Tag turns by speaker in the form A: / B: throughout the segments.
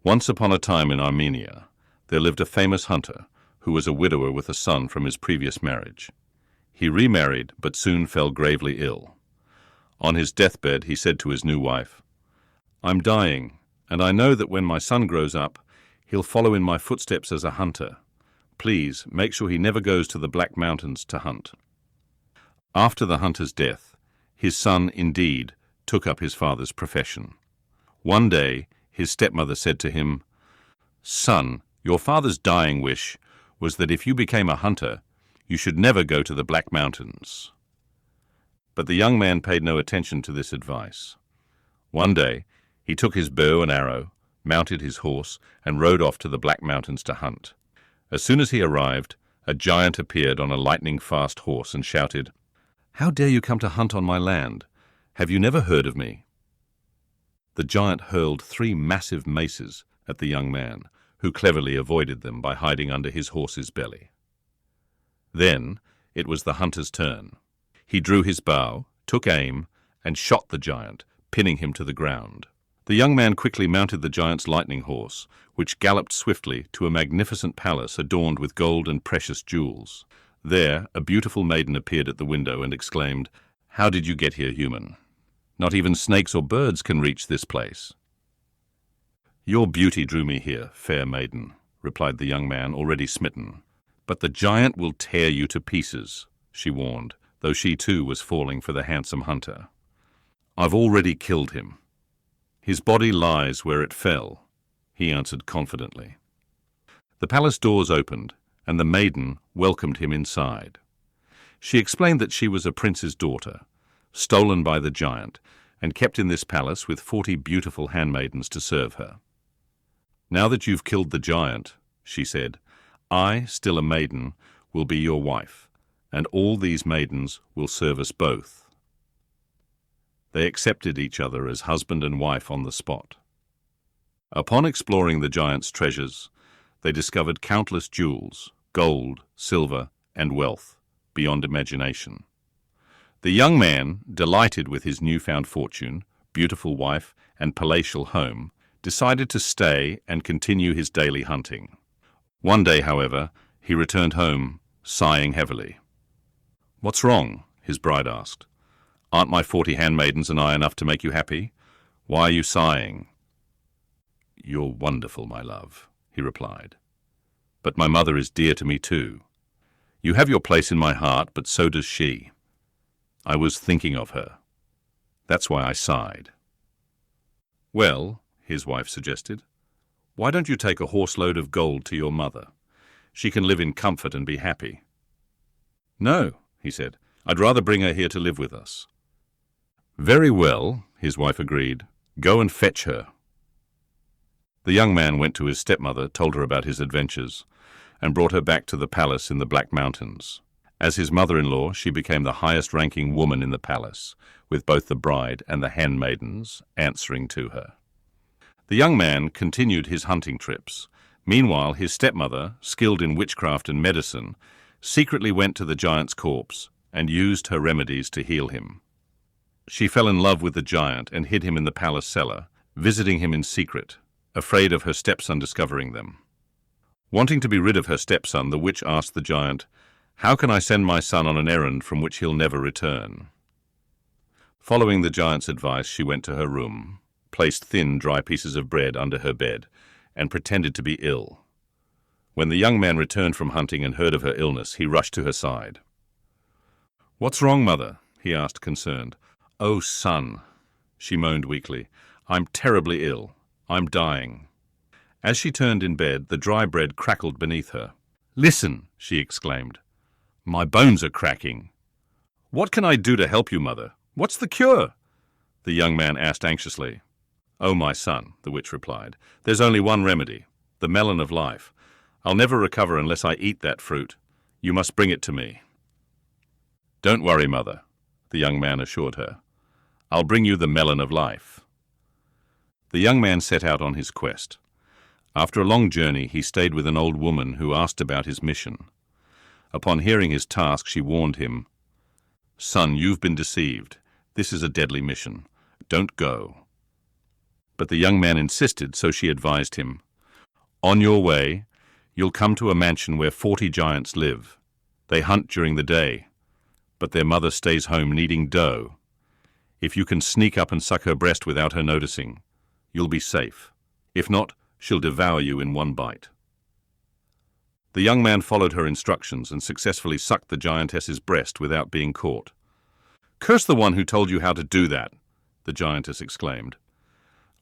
A: Once upon a time in Armenia, there lived a famous hunter who was a widower with a son from his previous marriage. He remarried, but soon fell gravely ill. On his deathbed, he said to his new wife, "I'm dying, and I know that when my son grows up, he'll follow in my footsteps as a hunter. Please make sure he never goes to the Black Mountains to hunt." After the hunter's death, his son indeed took up his father's profession. One day, his stepmother said to him, "Son, your father's dying wish was that if you became a hunter, you should never go to the Black Mountains." But the young man paid no attention to this advice. One day, he took his bow and arrow, mounted his horse, and rode off to the Black Mountains to hunt. As soon as he arrived, a giant appeared on a lightning-fast horse and shouted, "How dare you come to hunt on my land? Have you never heard of me?" The giant hurled 3 massive maces at the young man, who cleverly avoided them by hiding under his horse's belly. Then it was the hunter's turn. He drew his bow, took aim, and shot the giant, pinning him to the ground. The young man quickly mounted the giant's lightning horse, which galloped swiftly to a magnificent palace adorned with gold and precious jewels. There, a beautiful maiden appeared at the window and exclaimed, "How did you get here, human? Not even snakes or birds can reach this place." "Your beauty drew me here, fair maiden," replied the young man, already smitten. "But the giant will tear you to pieces," she warned, though she too was falling for the handsome hunter. "I've already killed him. His body lies where it fell," he answered confidently. The palace doors opened, and the maiden welcomed him inside. She explained that she was a prince's daughter, stolen by the giant, and kept in this palace with 40 beautiful handmaidens to serve her. "Now that you've killed the giant," she said, "I, still a maiden, will be your wife, and all these maidens will serve us both." They accepted each other as husband and wife on the spot. Upon exploring the giant's treasures, they discovered countless jewels, gold, silver, and wealth, beyond imagination. The young man, delighted with his newfound fortune, beautiful wife, and palatial home, decided to stay and continue his daily hunting. One day, however, he returned home, sighing heavily. "What's wrong?" his bride asked. "Aren't my 40 handmaidens and I enough to make you happy? Why are you sighing?" "You're wonderful, my love," he replied. "But my mother is dear to me too. You have your place in my heart, but so does she. I was thinking of her. That's why I sighed." "Well," his wife suggested, "why don't you take a horse-load of gold to your mother? She can live in comfort and be happy." "No," he said, "I'd rather bring her here to live with us." "Very well," his wife agreed. "Go and fetch her." The young man went to his stepmother, told her about his adventures, and brought her back to the palace in the Black Mountains. As his mother-in-law, she became the highest-ranking woman in the palace, with both the bride and the handmaidens answering to her. The young man continued his hunting trips. Meanwhile, his stepmother, skilled in witchcraft and medicine, secretly went to the giant's corpse and used her remedies to heal him. She fell in love with the giant and hid him in the palace cellar, visiting him in secret, afraid of her stepson discovering them. Wanting to be rid of her stepson, the witch asked the giant, "How can I send my son on an errand from which he'll never return?" Following the giant's advice, she went to her room, placed thin, dry pieces of bread under her bed, and pretended to be ill. When the young man returned from hunting and heard of her illness, he rushed to her side. "What's wrong, mother?" he asked, concerned. "Oh, son," she moaned weakly, "I'm terribly ill. I'm dying." As she turned in bed, the dry bread crackled beneath her. "Listen," she exclaimed. "My bones are cracking." "What can I do to help you, mother? What's the cure?" the young man asked anxiously. "Oh, my son," the witch replied, "there's only one remedy, the melon of life. I'll never recover unless I eat that fruit. You must bring it to me." "Don't worry, mother," the young man assured her. "I'll bring you the melon of life." The young man set out on his quest. After a long journey, he stayed with an old woman who asked about his mission. Upon hearing his task, she warned him, "Son, you've been deceived. This is a deadly mission. Don't go." But the young man insisted, so she advised him, "On your way, you'll come to a mansion where 40 giants live. They hunt during the day, but their mother stays home kneading dough. If you can sneak up and suck her breast without her noticing, you'll be safe. If not, she'll devour you in one bite." The young man followed her instructions and successfully sucked the giantess's breast without being caught. "Curse the one who told you how to do that," the giantess exclaimed.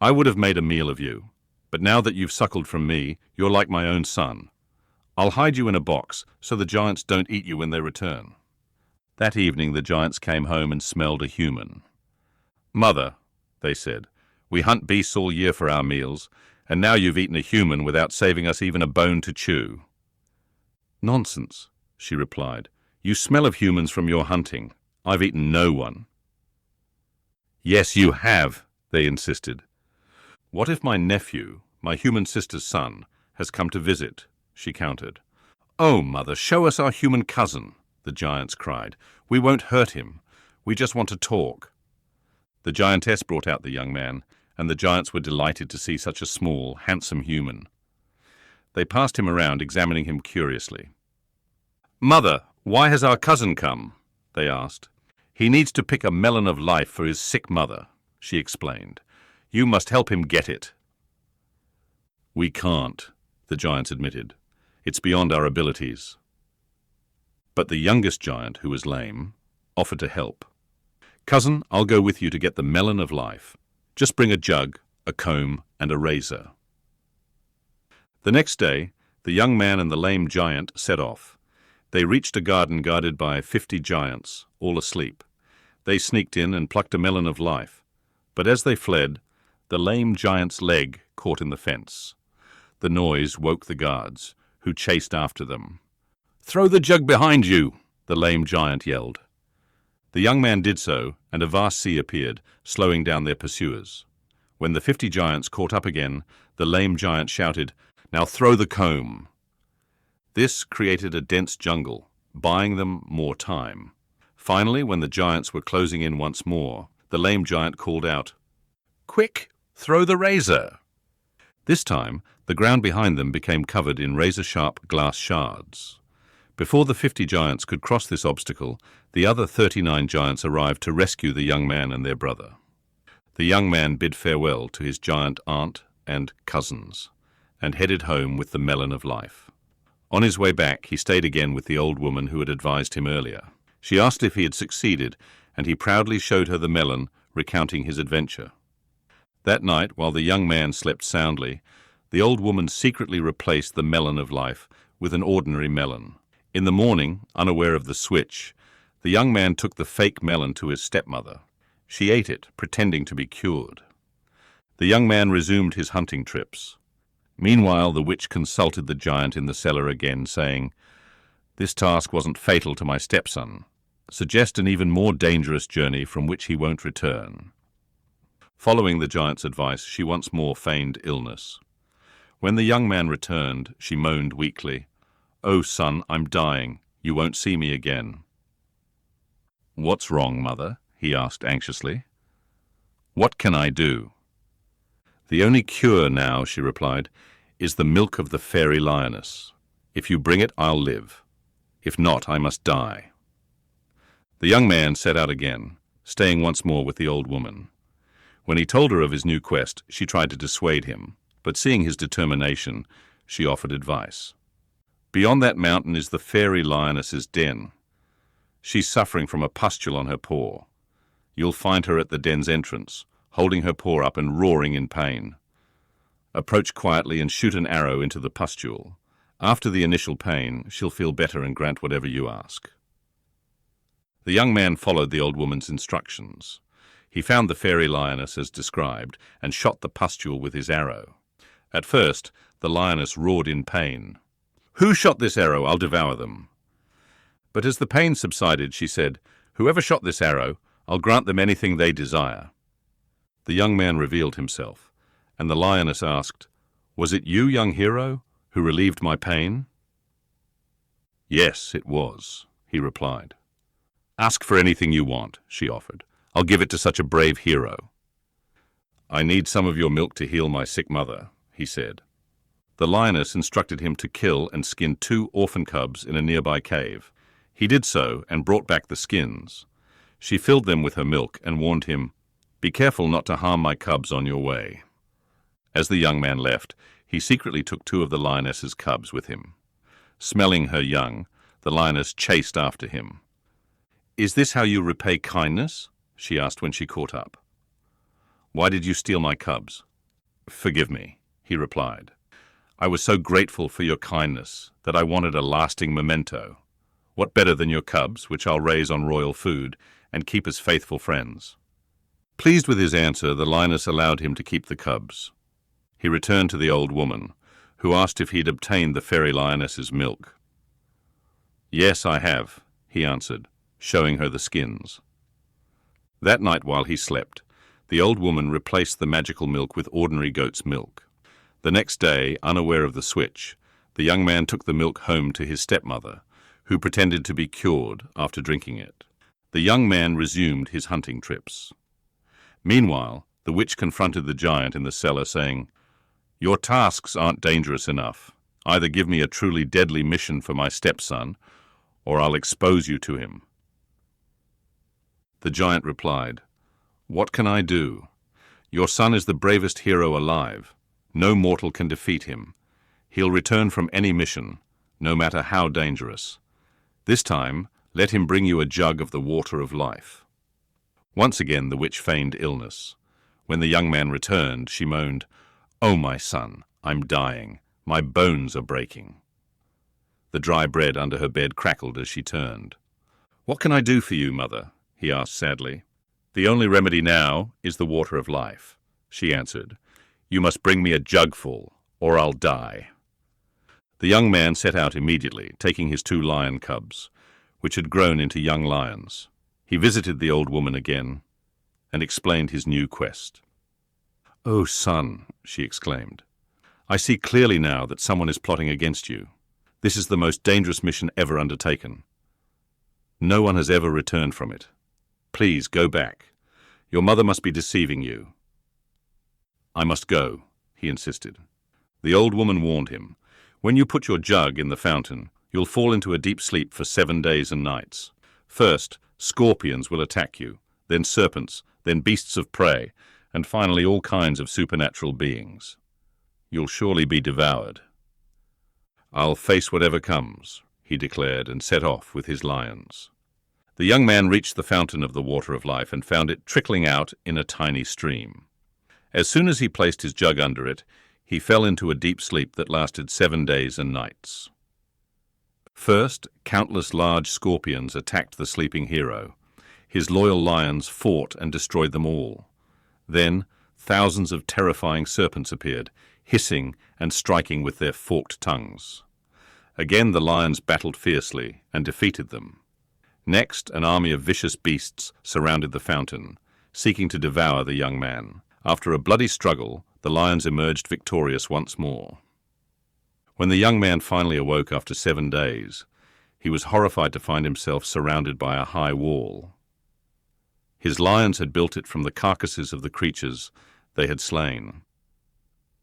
A: "I would have made a meal of you, but now that you've suckled from me, you're like my own son. I'll hide you in a box so the giants don't eat you when they return." That evening the giants came home and smelled a human. "Mother," they said, "we hunt beasts all year for our meals, and now you've eaten a human without saving us even a bone to chew." "Nonsense," she replied. "You smell of humans from your hunting. I've eaten no one." "Yes, you have," they insisted. "What if my nephew, my human sister's son, has come to visit?" she countered. "Oh, Mother, show us our human cousin," the giants cried. "We won't hurt him. We just want to talk." The giantess brought out the young man, and the giants were delighted to see such a small, handsome human. They passed him around, examining him curiously. "Mother, why has our cousin come?" they asked. "He needs to pick a melon of life for his sick mother," she explained. "You must help him get it." "We can't," the giants admitted. "It's beyond our abilities." But the youngest giant, who was lame, offered to help. "Cousin, I'll go with you to get the melon of life. Just bring a jug, a comb, and a razor." The next day, the young man and the lame giant set off. They reached a garden guarded by 50 giants, all asleep. They sneaked in and plucked a melon of life. But as they fled, the lame giant's leg caught in the fence. The noise woke the guards, who chased after them. "Throw the jug behind you!" the lame giant yelled. The young man did so, and a vast sea appeared, slowing down their pursuers. When the 50 giants caught up again, the lame giant shouted, "Now throw the comb!" This created a dense jungle, buying them more time. Finally, when the giants were closing in once more, the lame giant called out, "Quick, throw the razor!" This time, the ground behind them became covered in razor-sharp glass shards. Before the 50 giants could cross this obstacle, the other 39 giants arrived to rescue the young man and their brother. The young man bid farewell to his giant aunt and cousins, and headed home with the melon of life. On his way back, he stayed again with the old woman who had advised him earlier. She asked if he had succeeded, and he proudly showed her the melon, recounting his adventure. That night, while the young man slept soundly, the old woman secretly replaced the melon of life with an ordinary melon. In the morning, unaware of the switch, the young man took the fake melon to his stepmother. She ate it, pretending to be cured. The young man resumed his hunting trips. Meanwhile, the witch consulted the giant in the cellar again, saying, "This task wasn't fatal to my stepson. Suggest an even more dangerous journey from which he won't return." Following the giant's advice, she once more feigned illness. When the young man returned, she moaned weakly, "Oh, son, I'm dying. You won't see me again." "What's wrong, mother?" he asked anxiously. "What can I do?" "The only cure now," she replied, "is the milk of the fairy lioness. If you bring it, I'll live. If not, I must die." The young man set out again, staying once more with the old woman. When he told her of his new quest, she tried to dissuade him, but seeing his determination, she offered advice. "Beyond that mountain is the fairy lioness's den. She's suffering from a pustule on her paw. You'll find her at the den's entrance, holding her paw up and roaring in pain. Approach quietly and shoot an arrow into the pustule. After the initial pain, she'll feel better and grant whatever you ask." The young man followed the old woman's instructions. He found the fairy lioness as described and shot the pustule with his arrow. At first, the lioness roared in pain. "Who shot this arrow? I'll devour them." But as the pain subsided, she said, "Whoever shot this arrow, I'll grant them anything they desire." The young man revealed himself, and the lioness asked, "Was it you, young hero, who relieved my pain?" "Yes, it was," he replied. "Ask for anything you want," she offered. "I'll give it to such a brave hero." "I need some of your milk to heal my sick mother," he said. The lioness instructed him to kill and skin 2 orphan cubs in a nearby cave. He did so and brought back the skins. She filled them with her milk and warned him, "Be careful not to harm my cubs on your way." As the young man left, he secretly took 2 of the lioness's cubs with him. Smelling her young, the lioness chased after him. "Is this how you repay kindness?" she asked when she caught up. "Why did you steal my cubs?" "Forgive me," he replied. "I was so grateful for your kindness that I wanted a lasting memento. What better than your cubs, which I'll raise on royal food and keep as faithful friends?" Pleased with his answer, the lioness allowed him to keep the cubs. He returned to the old woman, who asked if he'd obtained the fairy lioness's milk. "Yes, I have," he answered, showing her the skins. That night while he slept, the old woman replaced the magical milk with ordinary goat's milk. The next day, unaware of the switch, the young man took the milk home to his stepmother, who pretended to be cured after drinking it. The young man resumed his hunting trips. Meanwhile, the witch confronted the giant in the cellar, saying, "Your tasks aren't dangerous enough. Either give me a truly deadly mission for my stepson, or I'll expose you to him." The giant replied, "What can I do? Your son is the bravest hero alive. No mortal can defeat him. He'll return from any mission, no matter how dangerous. This time, let him bring you a jug of the water of life." Once again the witch feigned illness. When the young man returned, she moaned, "Oh, my son, I'm dying. My bones are breaking." The dry bread under her bed crackled as she turned. "What can I do for you, mother?" he asked sadly. "The only remedy now is the water of life," she answered. "You must bring me a jugful, or I'll die." The young man set out immediately, taking his 2 lion cubs, which had grown into young lions. He visited the old woman again and explained his new quest. "Oh, son," she exclaimed, "I see clearly now that someone is plotting against you. This is the most dangerous mission ever undertaken. No one has ever returned from it. Please go back. Your mother must be deceiving you." "I must go," he insisted. The old woman warned him, "When you put your jug in the fountain, you'll fall into a deep sleep for 7 days and nights. First, scorpions will attack you, then serpents, then beasts of prey, and finally all kinds of supernatural beings. You'll surely be devoured." "I'll face whatever comes," he declared, and set off with his lions. The young man reached the fountain of the water of life and found it trickling out in a tiny stream. As soon as he placed his jug under it, he fell into a deep sleep that lasted 7 days and nights. First, countless large scorpions attacked the sleeping hero. His loyal lions fought and destroyed them all. Then, thousands of terrifying serpents appeared, hissing and striking with their forked tongues. Again the lions battled fiercely and defeated them. Next, an army of vicious beasts surrounded the fountain, seeking to devour the young man. After a bloody struggle, the lions emerged victorious once more. When the young man finally awoke after 7 days, he was horrified to find himself surrounded by a high wall. His lions had built it from the carcasses of the creatures they had slain.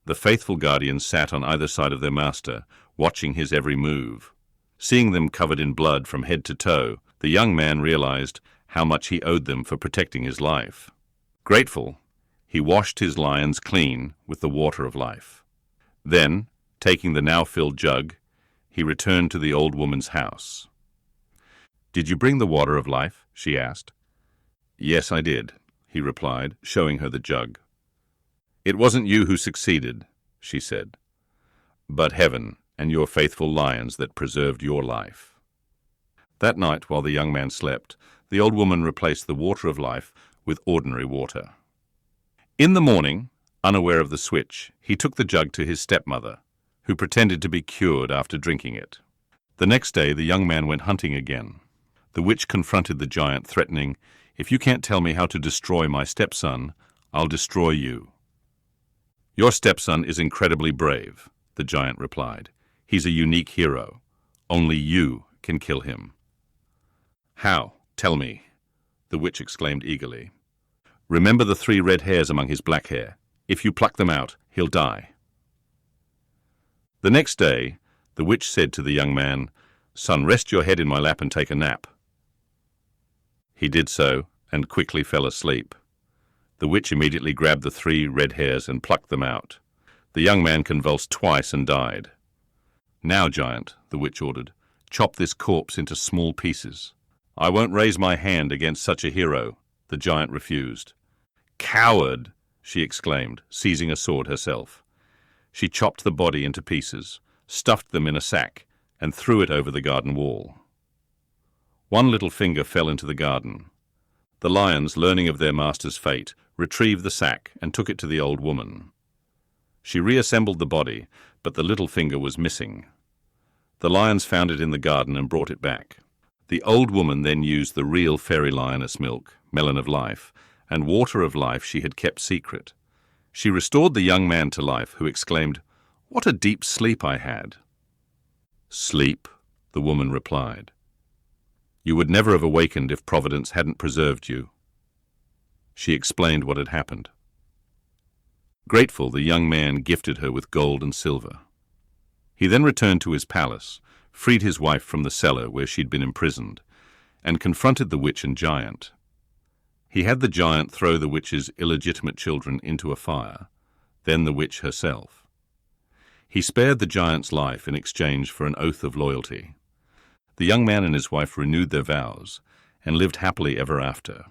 A: The faithful guardians sat on either side of their master, watching his every move. Seeing them covered in blood from head to toe, the young man realized how much he owed them for protecting his life. Grateful, he washed his lions clean with the water of life. Then, taking the now-filled jug, he returned to the old woman's house. "Did you bring the water of life?" she asked. "Yes, I did," he replied, showing her the jug. "It wasn't you who succeeded," she said, "but heaven and your faithful lions that preserved your life." That night, while the young man slept, the old woman replaced the water of life with ordinary water. In the morning, unaware of the switch, he took the jug to his stepmother, who pretended to be cured after drinking it. The next day, the young man went hunting again. The witch confronted the giant, threatening, "If you can't tell me how to destroy my stepson, I'll destroy you." "Your stepson is incredibly brave," the giant replied. "He's a unique hero. Only you can kill him." "How? Tell me," the witch exclaimed eagerly. Remember the 3 red hairs among his black hair. If you pluck them out, he'll die." The next day, the witch said to the young man, "Son, rest your head in my lap and take a nap." He did so, and quickly fell asleep. The witch immediately grabbed the 3 red hairs and plucked them out. The young man convulsed twice and died. "Now, giant," the witch ordered, "chop this corpse into small pieces." "I won't raise my hand against such a hero," the giant refused. "Coward!" she exclaimed, seizing a sword herself. She chopped the body into pieces, stuffed them in a sack, and threw it over the garden wall. One little finger fell into the garden. The lions, learning of their master's fate, retrieved the sack and took it to the old woman. She reassembled the body, but the little finger was missing. The lions found it in the garden and brought it back. The old woman then used the real fairy lioness milk, melon of life, and water of life she had kept secret. She restored the young man to life, who exclaimed, "What a deep sleep I had!" "Sleep," the woman replied. "You would never have awakened if Providence hadn't preserved you." She explained what had happened. Grateful, the young man gifted her with gold and silver. He then returned to his palace, freed his wife from the cellar where she'd been imprisoned, and confronted the witch and giant. He had the giant throw the witch's illegitimate children into a fire, then the witch herself. He spared the giant's life in exchange for an oath of loyalty. The young man and his wife renewed their vows and lived happily ever after.